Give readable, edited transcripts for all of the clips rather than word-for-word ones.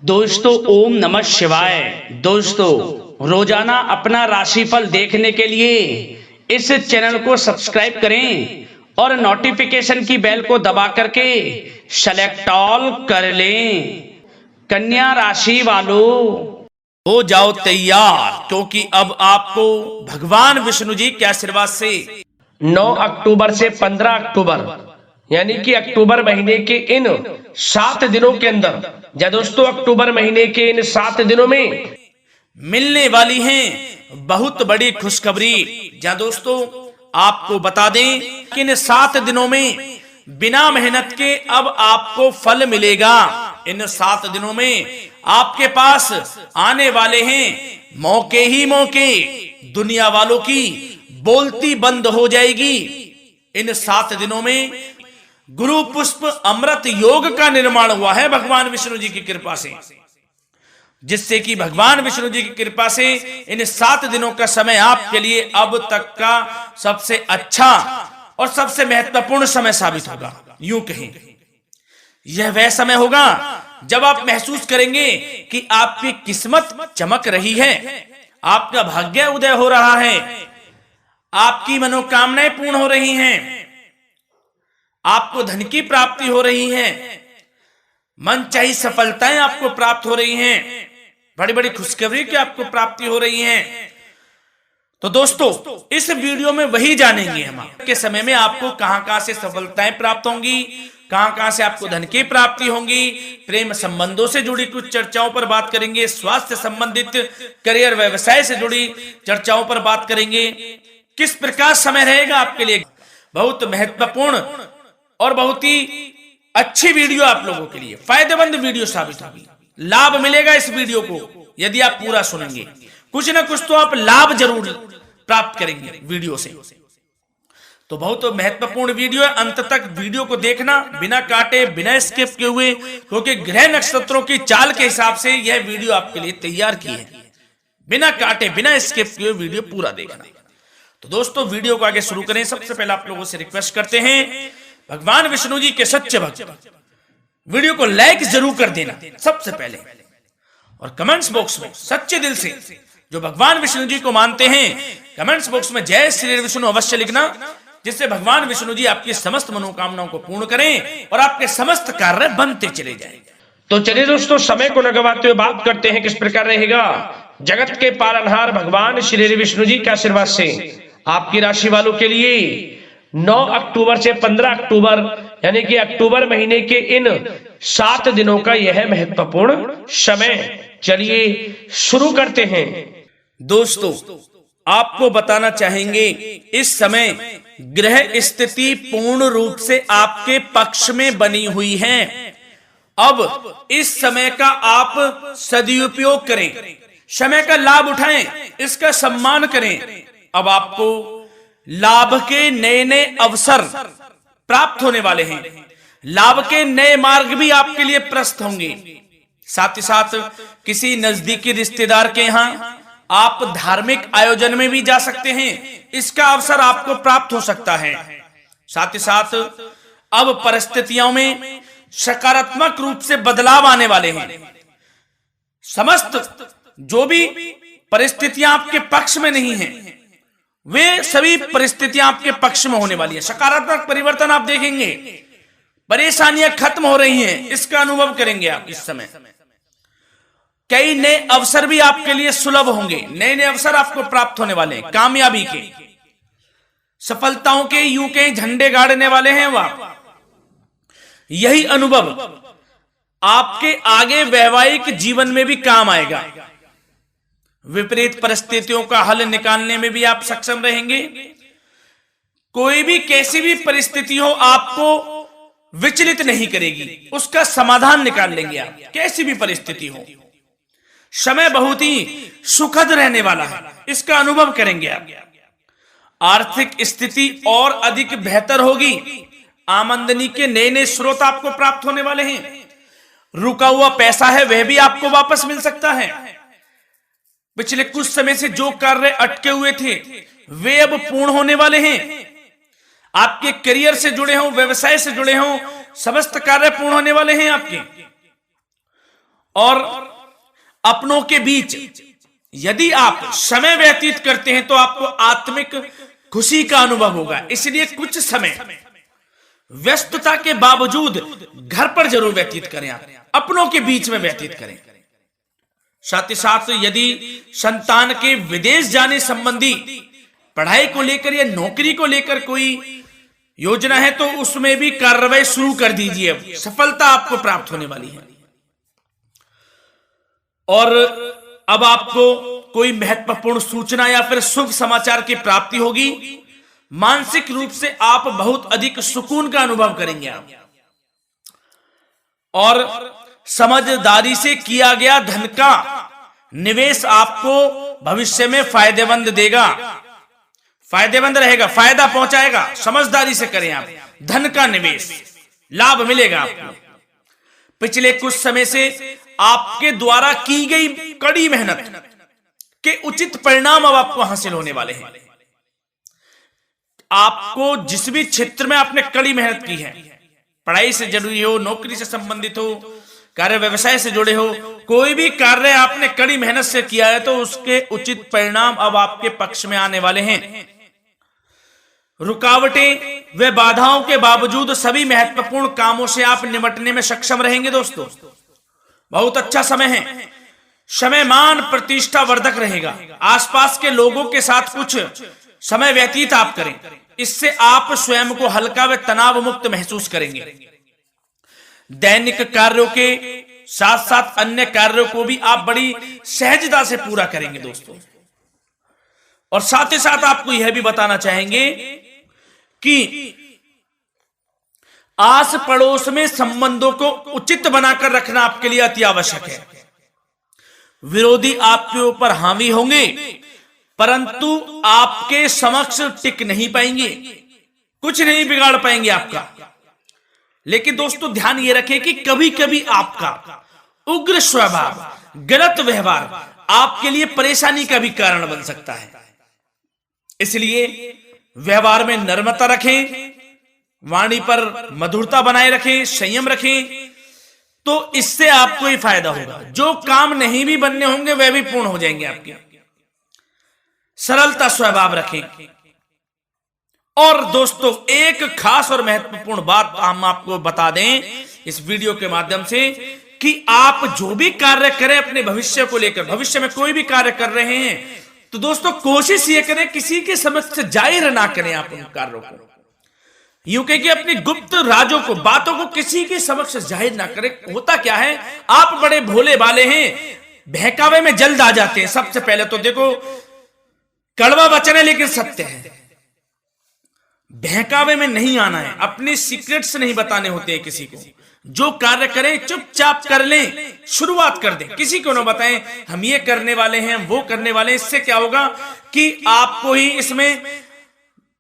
दोस्तों ओम नमः शिवाय। दोस्तों रोजाना अपना राशिफल देखने के लिए इस चैनल को सब्सक्राइब करें और नोटिफिकेशन की बेल को दबा करके सेलेक्ट ऑल कर लें। कन्या राशि वालों हो जाओ तैयार, क्योंकि अब आपको भगवान विष्णु जी के आशीर्वाद से 9 अक्टूबर से 15 अक्टूबर यानी कि अक्टूबर महीने के इन 7 दिनों के अंदर, या दोस्तों अक्टूबर महीने के इन 7 दिनों में मिलने वाली हैं बहुत बड़ी खुशखबरी। जहां दोस्तों आपको बता दें कि इन 7 दिनों में बिना मेहनत के अब आपको फल मिलेगा। इन 7 दिनों में आपके पास आने वाले हैं मौके ही मौके। दुनिया वालों की बोलती बंद हो जाएगी। इन 7 दिनों में गुरु पुष्प अमृत योग का निर्माण हुआ है भगवान विष्णु जी की कृपा से, जिससे कि भगवान विष्णु जी की कृपा से इन 7 दिनों का समय आपके लिए अब तक का सबसे अच्छा और सबसे महत्वपूर्ण समय साबित होगा। यूं कहें यह वह समय होगा जब आप महसूस करेंगे कि आपकी किस्मत चमक रही है, आपका भाग्य उदय हो रहा है, आपकी मनोकामनाएं पूर्ण हो रही हैं, आपको धन की प्राप्ति हो रही है, मनचाही सफलताएं आपको प्राप्त हो रही हैं, बड़ी बड़ी खुशखबरी की आपको प्राप्ति हो रही है। तो दोस्तों इस वीडियो में वही जानेंगे हम के समय में आपको कहां से सफलताएं प्राप्त होंगी, कहां से आपको धन की प्राप्ति होंगी, प्रेम संबंधों से जुड़ी कुछ चर्चाओं पर बात करेंगे, स्वास्थ्य संबंधित करियर व्यवसाय से जुड़ी चर्चाओं पर बात करेंगे। किस प्रकार समय रहेगा आपके लिए, बहुत महत्वपूर्ण और बहुत ही अच्छी वीडियो आप लोगों के लिए फायदेमंद वीडियो साबित होगी। लाभ मिलेगा इस वीडियो को यदि आप पूरा सुनेंगे, कुछ ना कुछ तो आप लाभ जरूर प्राप्त करेंगे वीडियो से। तो बहुत महत्वपूर्ण वीडियो है, अंत तक वीडियो को देखना बिना काटे बिना स्किप किए हुए, क्योंकि ग्रह नक्षत्रों की चाल के हिसाब से यह वीडियो आपके लिए तैयार की है। बिना काटे बिना स्किप किए वीडियो पूरा देखना। तो दोस्तों वीडियो को आगे शुरू करें। सबसे पहले आप लोगों से रिक्वेस्ट करते हैं, भगवान विष्णु जी के सच्चे भक्त वीडियो को लाइक जरूर कर देना सबसे पहले, और कमेंट्स बॉक्स में सच्चे दिल से जो भगवान विष्णु जी को मानते हैं कमेंट्स बॉक्स में जय श्री विष्णु अवश्य लिखना, जिससे भगवान विष्णु जी आपकी समस्त मनोकामनाओं को पूर्ण करें और आपके समस्त कार्य बनते चले जाएं। तो चलिए दोस्तों समय को न गवाते हुए बात करते हैं किस प्रकार रहेगा जगत के पालनहार भगवान श्री विष्णु जी के आशीर्वाद से आपकी राशि वालों के लिए 9 अक्टूबर से 15 अक्टूबर यानी कि अक्टूबर महीने के इन 7 दिनों का यह महत्वपूर्ण समय। चलिए शुरू करते हैं। दोस्तों आपको बताना चाहेंगे इस समय ग्रह स्थिति पूर्ण रूप से आपके पक्ष में बनी हुई है। अब इस समय का आप सदुपयोग करें, समय का लाभ उठाएं, इसका सम्मान करें। अब आपको लाभ के नए नए अवसर प्राप्त होने वाले हैं, लाभ के नए मार्ग भी आपके लिए प्रशस्त होंगे। साथ ही साथ किसी नजदीकी रिश्तेदार के यहां आप धार्मिक आयोजन में भी जा सकते हैं, इसका अवसर आपको प्राप्त हो सकता है। साथ ही साथ अब परिस्थितियों में सकारात्मक रूप से बदलाव आने वाले हैं। समस्त जो भी परिस्थितियां आपके पक्ष में नहीं हैं, वे सभी परिस्थितियां आपके पक्ष में होने वाली है। सकारात्मक परिवर्तन आप देखेंगे, परेशानियां खत्म हो रही हैं, इसका अनुभव करेंगे आप इस समय। कई नए अवसर भी आपके लिए सुलभ होंगे, नए नए अवसर आपको प्राप्त होने वाले हैं, कामयाबी के, सफलताओं के, यूं के झंडे गाड़ने वाले हैं वह। यही अनुभव आपके आगे वैवाहिक जीवन में भी काम आएगा। विपरीत परिस्थितियों का हल निकालने में भी आप सक्षम रहेंगे। कोई भी कैसी भी परिस्थिति हो आपको विचलित नहीं करेगी, उसका समाधान निकाल लेंगे आप, कैसी भी परिस्थिति हो। समय बहुत ही सुखद रहने वाला है, इसका अनुभव करेंगे आप। आर्थिक स्थिति और अधिक बेहतर होगी, आमदनी के नए नए स्रोत आपको प्राप्त होने वाले हैं। रुका हुआ पैसा है वह भी आपको वापस मिल सकता है। पिछले कुछ समय से जो कार्य अटके हुए थे वे अब पूर्ण होने वाले हैं। आपके करियर से जुड़े हों, व्यवसाय से जुड़े हों, समस्त कार्य पूर्ण होने वाले हैं आपके। और अपनों के बीच यदि आप समय व्यतीत करते हैं तो आपको आत्मिक खुशी का अनुभव होगा। इसलिए कुछ समय व्यस्तता के बावजूद घर पर जरूर व्यतीत करें, आप अपनों के बीच में व्यतीत करें। साथ ही साथ यदि संतान के विदेश जाने संबंधी पढ़ाई को लेकर या नौकरी को लेकर कोई योजना है तो उसमें भी कार्रवाई शुरू कर दीजिए, सफलता आपको प्राप्त होने वाली है। और अब आपको कोई महत्वपूर्ण सूचना या फिर शुभ समाचार की प्राप्ति होगी। मानसिक रूप से आप बहुत अधिक सुकून का अनुभव करेंगे आप, और समझदारी से किया गया धन का निवेश आपको भविष्य में फायदेमंद देगा, फायदेमंद रहेगा, फायदा पहुंचाएगा। समझदारी से करें आप, धन का निवेश, लाभ मिलेगा आपको। पिछले कुछ समय से आपके द्वारा की गई कड़ी मेहनत के उचित परिणाम अब आपको हासिल होने वाले हैं। आपको जिस भी क्षेत्र में आपने कड़ी मेहनत की है, पढ़ाई से जुड़ी हो, नौकरी से संबंधित हो, कार्य व्यवसाय से जुड़े हो, कोई भी कार्य आपने कड़ी मेहनत से किया है तो उसके उचित परिणाम अब आपके पक्ष में आने वाले हैं। रुकावटें व बाधाओं के बावजूद सभी महत्वपूर्ण कामों से आप निपटने में सक्षम रहेंगे। दोस्तों बहुत अच्छा समय है, समय मान प्रतिष्ठा वर्धक रहेगा। आसपास के लोगों के साथ कुछ समय व्यतीत आप करें, इससे आप स्वयं को हल्का व तनाव मुक्त महसूस करेंगे। दैनिक कार्यों के साथ साथ अन्य कार्यों को भी आप बड़ी सहजता से पूरा करेंगे दोस्तों। और साथ ही साथ आपको यह भी बताना चाहेंगे कि आस पड़ोस में संबंधों को उचित बनाकर रखना आपके लिए अति आवश्यक है। विरोधी आपके ऊपर हावी होंगे परंतु आपके समक्ष टिक नहीं पाएंगे, कुछ नहीं बिगाड़ पाएंगे आपका। लेकिन दोस्तों ध्यान ये रखें कि कभी कभी आपका उग्र स्वभाव, गलत व्यवहार आपके लिए परेशानी का भी कारण बन सकता है। इसलिए व्यवहार में नम्रता रखें, वाणी पर मधुरता बनाए रखें, संयम रखें, तो इससे आपको ही फायदा होगा। जो काम नहीं भी बनने होंगे वह भी पूर्ण हो जाएंगे आपके। सरलता स्वभाव रखें। और दोस्तों एक खास और महत्वपूर्ण बात हम आपको बता दें इस वीडियो के माध्यम से कि आप जो भी कार्य करें अपने भविष्य को लेकर, भविष्य में कोई भी कार्य कर रहे हैं तो दोस्तों कोशिश ये करें किसी के समक्ष जाहिर ना करें आप उन कार्यों को। यूं कह कि अपनी गुप्त राजों को, बातों को किसी के समक्ष जाहिर ना करें। होता क्या है, आप बड़े भोले भाले हैं, बहकावे में जल्द आ जाते हैं। सबसे पहले तो देखो कड़वा वचन है लेकिन सत्य है, बहकावे में नहीं आना है, अपने सीक्रेट्स नहीं बताने होते हैं किसी को। जो कार्य करें चुपचाप कर लें, शुरुआत कर दें, किसी को ना बताएं हम ये करने वाले हैं, वो करने वाले हैं। इससे क्या होगा कि आपको ही इसमें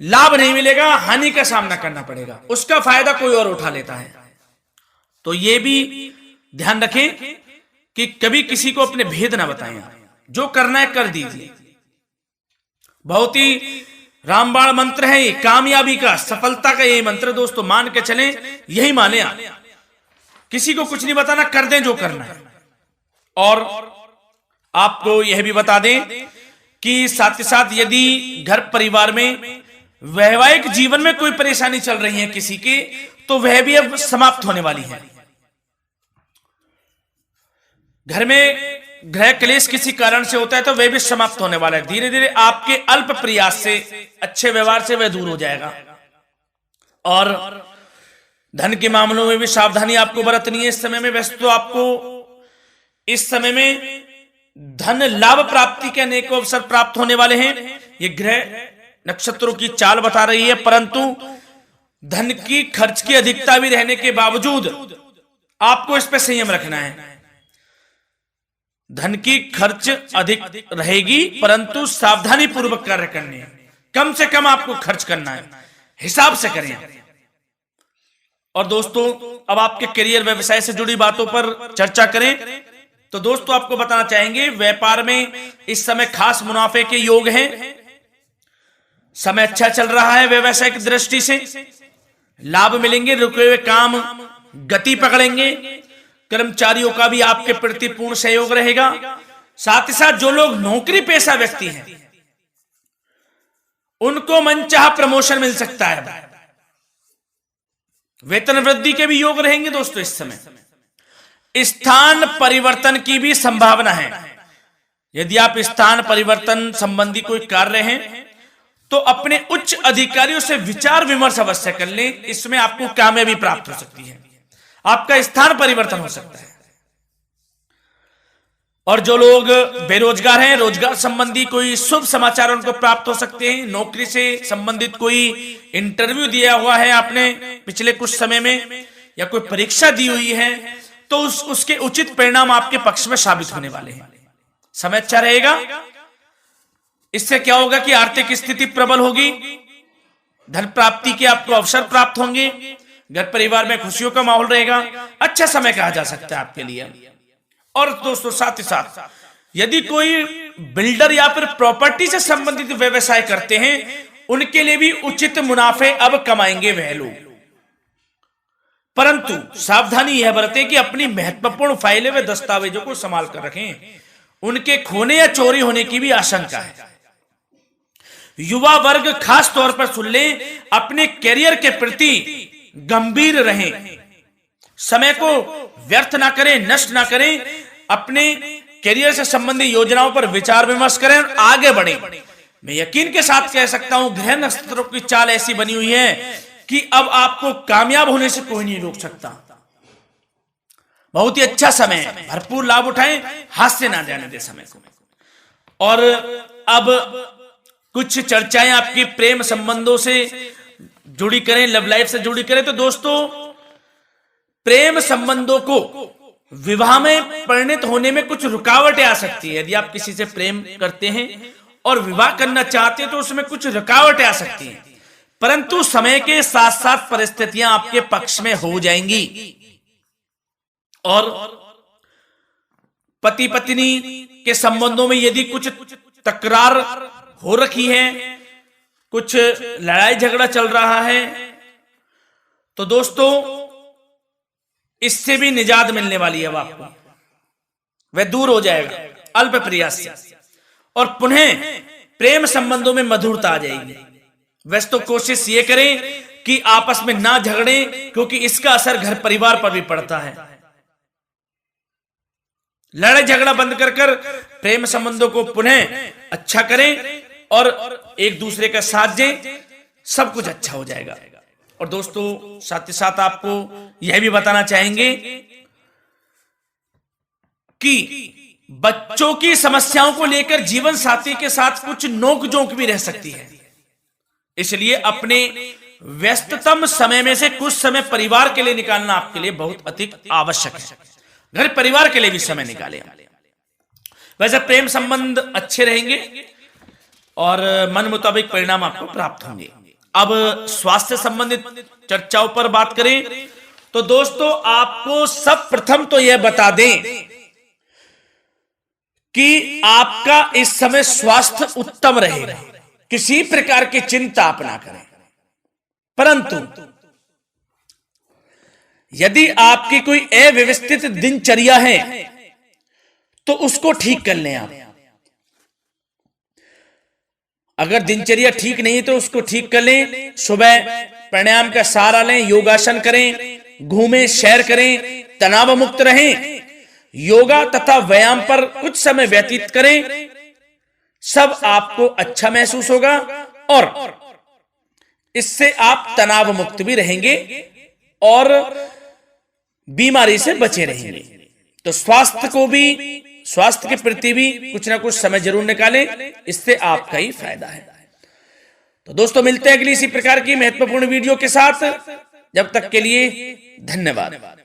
लाभ नहीं मिलेगा, हानि का सामना करना पड़ेगा, उसका फायदा कोई और उठा लेता है। तो ये भी ध्यान रखें कि कभी किसी को अपने भेद ना बताएं, जो करना है कर दीजिए। बहुत ही रामबाण मंत्र है ये, कामयाबी का, सफलता का यही मंत्र दोस्तों, मान के चलें, यही माने आप। किसी को कुछ नहीं बताना, कर दें जो करना है। और आपको यह भी बता दें कि साथ ही साथ यदि घर परिवार में वैवाहिक जीवन में कोई परेशानी चल रही है किसी के, तो वह भी अब समाप्त होने वाली है। घर में गृह क्लेश किसी कारण से होता है तो वह भी समाप्त होने वाला है। धीरे धीरे आपके अल्प प्रयास से, अच्छे व्यवहार से वह दूर हो जाएगा। और धन के मामलों में भी सावधानी आपको बरतनी है इस समय में। वैसे तो आपको इस समय में धन लाभ प्राप्ति के अनेक अवसर प्राप्त होने वाले हैं, ये ग्रह नक्षत्रों की चाल बता रही है। परंतु धन की खर्च की अधिकता भी रहने के बावजूद आपको इस पर संयम रखना है। धन की खर्च अधिक रहेगी परंतु सावधानी पूर्वक कार्य करने हैं, कम से कम आपको खर्च करना है, हिसाब से करें। और दोस्तों अब आपके करियर व्यवसाय से जुड़ी बातों पर चर्चा करें तो दोस्तों आपको बताना चाहेंगे व्यापार में इस समय खास मुनाफे के योग हैं। समय अच्छा चल रहा है, व्यवसाय की दृष्टि से लाभ मिलेंगे, रुके हुए काम गति पकड़ेंगे, कर्मचारियों का भी आपके प्रति पूर्ण सहयोग रहेगा। साथ ही साथ जो लोग नौकरी पेशा व्यक्ति हैं उनको मनचाहा प्रमोशन मिल सकता है। वेतन वृद्धि के भी योग रहेंगे दोस्तों। इस समय स्थान परिवर्तन की भी संभावना है। यदि आप स्थान परिवर्तन संबंधी कोई कार्य हैं तो अपने उच्च अधिकारियों से विचार विमर्श अवश्य कर लें। इसमें आपको कामयाबी प्राप्त हो सकती है, आपका स्थान परिवर्तन हो सकता है। और जो लोग बेरोजगार हैं, रोजगार संबंधी कोई शुभ समाचार उनको प्राप्त हो सकते हैं। नौकरी से संबंधित कोई इंटरव्यू दिया हुआ है आपने पिछले कुछ समय में, या कोई परीक्षा दी हुई है, तो उसके उचित परिणाम आपके पक्ष में साबित होने वाले हैं। समय अच्छा रहेगा। इससे क्या होगा कि आर्थिक स्थिति प्रबल होगी, धन प्राप्ति के आपको अवसर प्राप्त होंगे, घर परिवार में खुशियों का माहौल रहेगा। अच्छा समय कहा जा सकता है आपके लिए। और दोस्तों साथ ही साथ यदि कोई बिल्डर या फिर प्रॉपर्टी से संबंधित व्यवसाय करते हैं उनके लिए भी उचित मुनाफे अब कमाएंगे वह लोग। परंतु सावधानी यह बरतें कि अपनी महत्वपूर्ण फाइलें व दस्तावेजों को संभाल कर रखें, उनके खोने या चोरी होने की भी आशंका है। युवा वर्ग खास तौर पर सुन लें, अपने कैरियर के प्रति गंभीर रहें, समय को व्यर्थ ना करें, नष्ट ना करें, अपने कैरियर से संबंधित योजनाओं पर विचार विमर्श करें और आगे बढ़ें। मैं यकीन के साथ कह सकता हूं ग्रह नक्षत्रों की चाल ऐसी बनी हुई है कि अब आपको कामयाब होने से कोई नहीं रोक सकता। बहुत ही अच्छा समय है, भरपूर लाभ उठाएं, हाथ से ना जाने दे समय को। और अब कुछ चर्चाएं आपकी प्रेम संबंधों से जुड़ी करें, लव लाइफ से जुड़ी करें। तो दोस्तों प्रेम संबंधों को विवाह में परिणत होने में कुछ रुकावटें आ सकती है। यदि आप किसी से प्रेम करते हैं और विवाह करना चाहते हैं तो उसमें कुछ रुकावटें आ सकती हैं, परंतु समय के साथ साथ परिस्थितियां आपके पक्ष में हो जाएंगी। और पति पत्नी के संबंधों में यदि कुछ तकरार हो रखी है, कुछ लड़ाई झगड़ा चल रहा है, तो दोस्तों इससे भी निजात मिलने वाली है। अब आपको वह दूर हो जाएगा अल्प प्रयास से, और पुनः प्रेम संबंधों में मधुरता आ जाएगी। वैसे तो कोशिश ये करें कि आपस में ना झगड़ें, क्योंकि इसका असर घर परिवार पर भी पड़ता है। लड़ाई झगड़ा बंद कर प्रेम संबंधों को पुनः अच्छा करें और एक दूसरे का साथ दें, सब कुछ अच्छा हो जाएगा। और दोस्तों साथ ही साथ आपको यह भी बताना चाहेंगे कि बच्चों की समस्याओं को लेकर जीवन साथी के साथ कुछ नोक-झोंक भी रह सकती है। इसलिए अपने व्यस्ततम समय में से कुछ समय परिवार के लिए निकालना आपके लिए बहुत अधिक आवश्यक है। घर परिवार के लिए भी समय निकालें। वैसे प्रेम संबंध अच्छे रहेंगे और मन मुताबिक परिणाम आपको प्राप्त होंगे। अब स्वास्थ्य संबंधित चर्चाओं पर बात करें तो दोस्तों आपको सब प्रथम तो यह बता दें कि आपका इस समय स्वास्थ्य उत्तम रहेगा, किसी प्रकार की चिंता आप ना करें। परंतु यदि आपकी कोई अव्यवस्थित दिनचर्या है तो उसको ठीक कर लें आप। अगर दिनचर्या ठीक नहीं है तो उसको ठीक कर लें। सुबह प्राणायाम का सहारा लें, योगासन करें, घूमें, सैर करें, तनाव मुक्त रहें, योगा तथा व्यायाम पर कुछ समय व्यतीत करें। सब आपको अच्छा महसूस होगा और इससे आप तनाव मुक्त भी रहेंगे और बीमारी से बचे रहेंगे। तो स्वास्थ्य के प्रति भी कुछ ना कुछ समय जरूर निकालें, इससे आपका ही फायदा है। तो दोस्तों मिलते हैं अगली इसी प्रकार की महत्वपूर्ण वीडियो के साथ। जब तक के लिए धन्यवाद।